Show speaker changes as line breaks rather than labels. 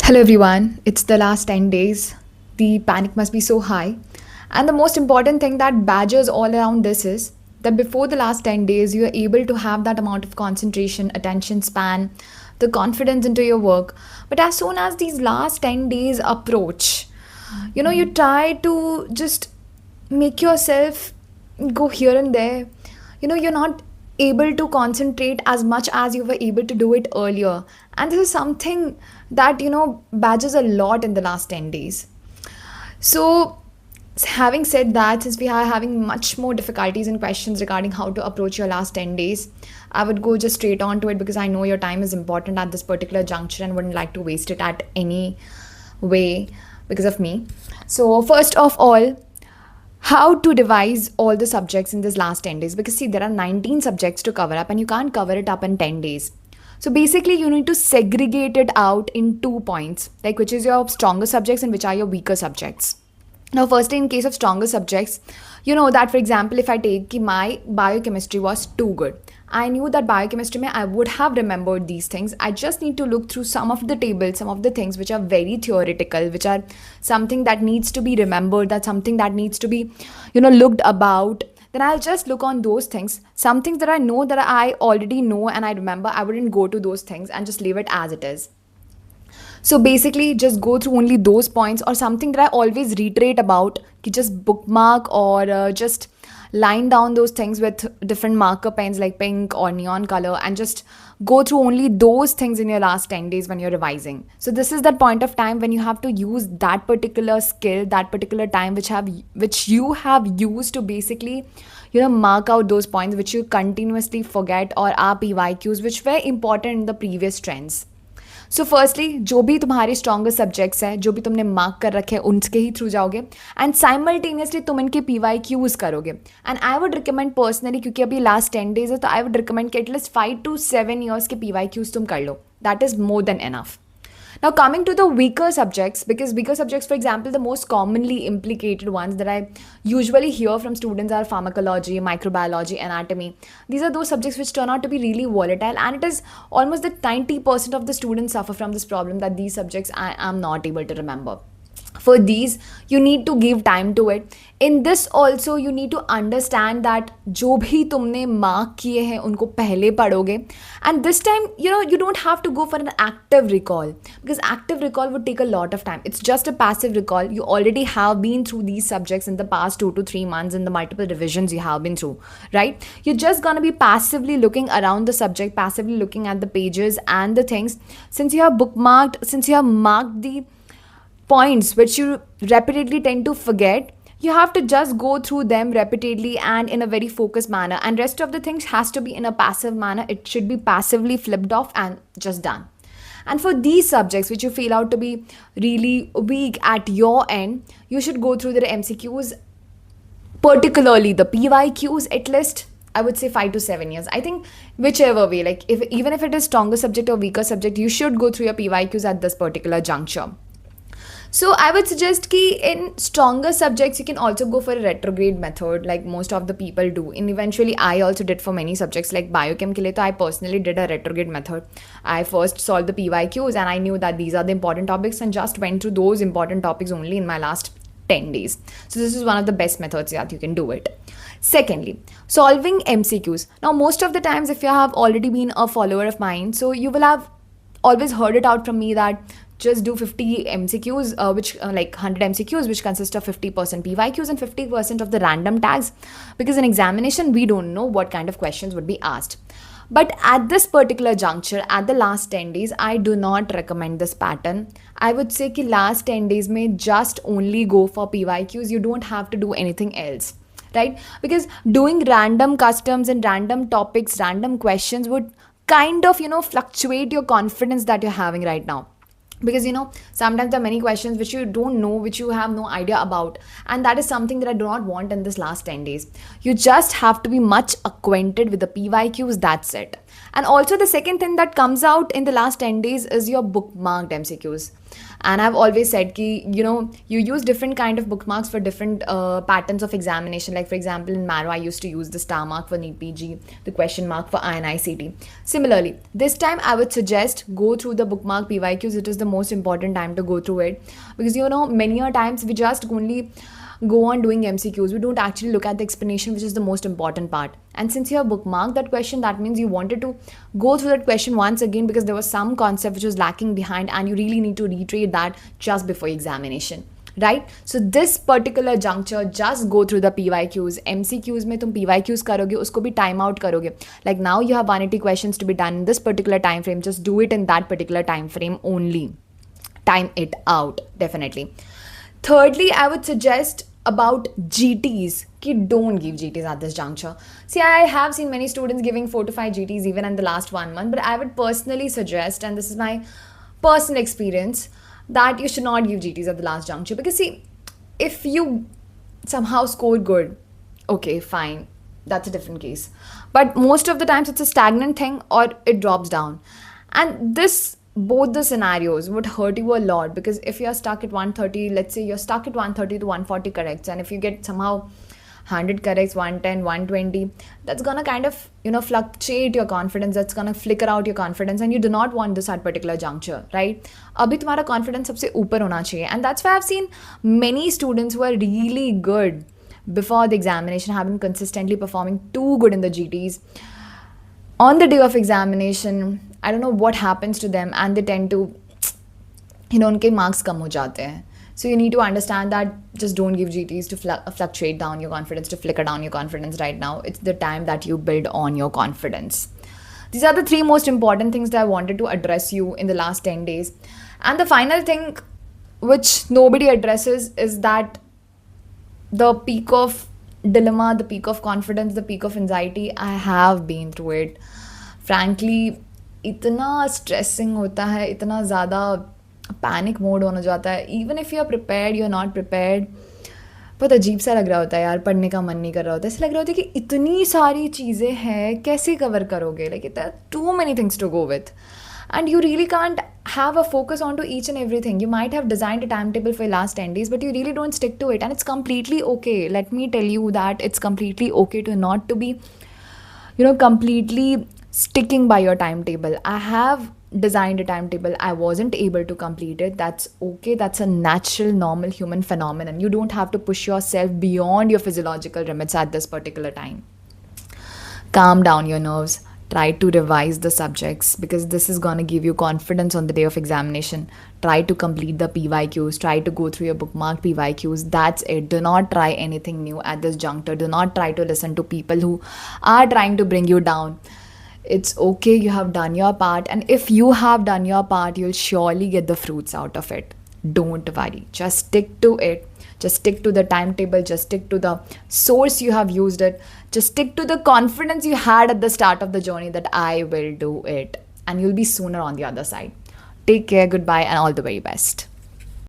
Hello everyone, it's the last 10 days. The panic must be so high. And the most important thing that badgers all around this is that before the last 10 days, you are able to have that amount of concentration, attention span, the confidence into your work. But as soon as these last 10 days approach, you try to just make yourself go here and there. You're not able to concentrate as much as you were able to do it earlier. And this is something that, badges a lot in the last 10 days. So, having said that, since we are having much more difficulties and questions regarding how to approach your last 10 days, I would go just straight on to it because I know your time is important at this particular juncture and wouldn't like to waste it at any way because of me. So, first of all, how to devise all the subjects in this last 10 days, because see, there are 19 subjects to cover up and you can't cover it up in 10 days. So basically you need to segregate it out in 2 points, like which is your stronger subjects and which are your weaker subjects. Now firstly, in case of stronger subjects, you know that for example, if I take ki my biochemistry was too good, I knew that biochemistry mein I would have remembered these things. I just need to look through some of the tables, some of the things which are very theoretical, which are something that needs to be remembered, that's something that needs to be, looked about. Then I'll just look on those things. Some things that I know that I already know and I remember, I wouldn't go to those things and just leave it as it is. So basically, just go through only those points or something that I always reiterate about. Ki just bookmark or just line down those things with different marker pens like pink or neon color and just go through only those things in your last 10 days when you're revising. So this is that point of time when you have to use that particular skill, that particular time which you have used to basically mark out those points which you continuously forget or are PYQs which were important in the previous trends. So firstly जो भी तुम्हारे strongest subjects हैं, जो भी तुमने mark कर रखे हैं उनके ही थ्रू जाओगे एंड साइमल्टेनियसली तुम इनके PYQs करोगे. And I would recommend personally, क्योंकि अभी लास्ट 10 डेज है, तो आई वुड रिकमेंड कि एटलीस्ट 5 to 7 years के PYQs तुम कर लो. That is more than enough. Now, coming to the weaker subjects, because weaker subjects, for example, the most commonly implicated ones that I usually hear from students are pharmacology, microbiology, anatomy. These are those subjects which turn out to be really volatile, and it is almost that 90% of the students suffer from this problem that these subjects I am not able to remember. For these, you need to give time to it. In this also, you need to understand that जो भी तुमने mark किए हैं उनको पहले पढ़ोगे. And this time, you don't have to go for an active recall because active recall would take a lot of time. It's just a passive recall. You already have been through these subjects in the past 2 to 3 months in the multiple revisions you have been through, right? You're just going to be passively looking around the subject, passively looking at the pages and the things. Since you have bookmarked, since you have marked the points which you repeatedly tend to forget, you have to just go through them repeatedly and in a very focused manner, and rest of the things has to be in a passive manner. It should be passively flipped off and just done. And for these subjects which you feel out to be really weak at your end, you should go through the MCQs, particularly the PYQs, at least I would say 5 to 7 years. I think whichever way, like even if it is stronger subject or weaker subject, you should go through your PYQs at this particular juncture. So I would suggest कि in stronger subjects you can also go for a retrograde method like most of the people do. And eventually I also did for many subjects like biochem के लिए तो I personally did a retrograde method. I first solved the PYQs and I knew that these are the important topics and just went through those important topics only in my last 10 days. So this is one of the best methods that you can do it. Secondly, solving MCQs. Now most of the times if you have already been a follower of mine, so you will have always heard it out from me that just do 50 MCQs, like 100 MCQs, which consist of 50% PYQs and 50% of the random tags, because in examination, we don't know what kind of questions would be asked. But at this particular juncture, at the last 10 days, I do not recommend this pattern. I would say कि last 10 days में just only go for PYQs. You don't have to do anything else, right? Because doing random customs and random topics, random questions would kind of, fluctuate your confidence that you're having right now. Because sometimes there are many questions which you don't know, which you have no idea about, and that is something that I do not want in this last 10 days. You just have to be much acquainted with the PYQs, that's it. And also, the second thing that comes out in the last 10 days is your bookmarked MCQs. And I've always said ki, you use different kind of bookmarks for different patterns of examination. Like for example, in Maro, I used to use the star mark for NEET PG, the question mark for INICET. Similarly, this time I would suggest go through the bookmark PYQs. It is the most important time to go through it, because many a times we just only go on doing MCQs. We don't actually look at the explanation, which is the most important part. And since you have bookmarked that question, that means you wanted to go through that question once again, because there was some concept which was lacking behind, and you really need to reiterate that just before examination. Right? So this particular juncture, just go through the PYQs. MCQs में तुम PYQs करोगे, उसको भी time out करोगे. Like now you have 180 questions to be done in this particular time frame. Just do it in that particular time frame only. Time it out, definitely. Thirdly, I would suggest about GTs. Don't give GTs at this juncture. See, I have seen many students giving 4 to 5 GTs even in the last 1 month, but I would personally suggest, and this is my personal experience, that you should not give GTs at the last juncture. Because see, if you somehow score good, okay, fine, that's a different case. But most of the times it's a stagnant thing or it drops down. And both the scenarios would hurt you a lot, because if you're stuck at 130, let's say you're stuck at 130 to 140 corrects, and if you get somehow 100 corrects, 110, 120, that's gonna kind of fluctuate your confidence, that's gonna flicker out your confidence, and you do not want this at particular juncture, right? Abhi tumhara confidence sabse upar hona chahiye. And that's why I've seen many students who are really good before the examination have been consistently performing too good in the GTs. On the day of examination, I don't know what happens to them, and they tend to, उनके marks कम हो जाते हैं. So you need to understand that just don't give GTs to fluctuate down your confidence, to flicker down your confidence right now. It's the time that you build on your confidence. These are the 3 most important things that I wanted to address you in the last 10 days. And the final thing which nobody addresses is that the peak of dilemma, the peak of confidence, the peak of anxiety, I have been through it. Frankly, इतना stressing होता है, इतना ज़्यादा panic mode होने जाता है. Even if you're prepared, you're not prepared. बहुत अजीब सा लग रहा होता है यार, पढ़ने का मन नहीं कर रहा होता. ऐसा लग रहा होता है कि इतनी सारी चीज़ें हैं, कैसे कवर करोगे? Like there are too many things to go with. And you really can't have a focus onto each and everything. You might have designed a timetable for the last 10 days, but you really don't stick to it. And it's completely okay. Let me tell you that it's completely okay to not to be, completely sticking by your timetable. I have designed a timetable. I wasn't able to complete it. That's okay. That's a natural, normal human phenomenon. You don't have to push yourself beyond your physiological limits at this particular time. Calm down your nerves. Try to revise the subjects, because this is going to give you confidence on the day of examination. Try to complete the PYQs. Try to go through your bookmark PYQs. That's it. Do not try anything new at this juncture. Do not try to listen to people who are trying to bring you down. It's okay. You have done your part. And if you have done your part, you'll surely get the fruits out of it. Don't worry. Just stick to it. Just stick to the timetable. Just stick to the source you have used it. Just stick to the confidence you had at the start of the journey that I will do it. And you'll be sooner on the other side. Take care, goodbye, and all the very best.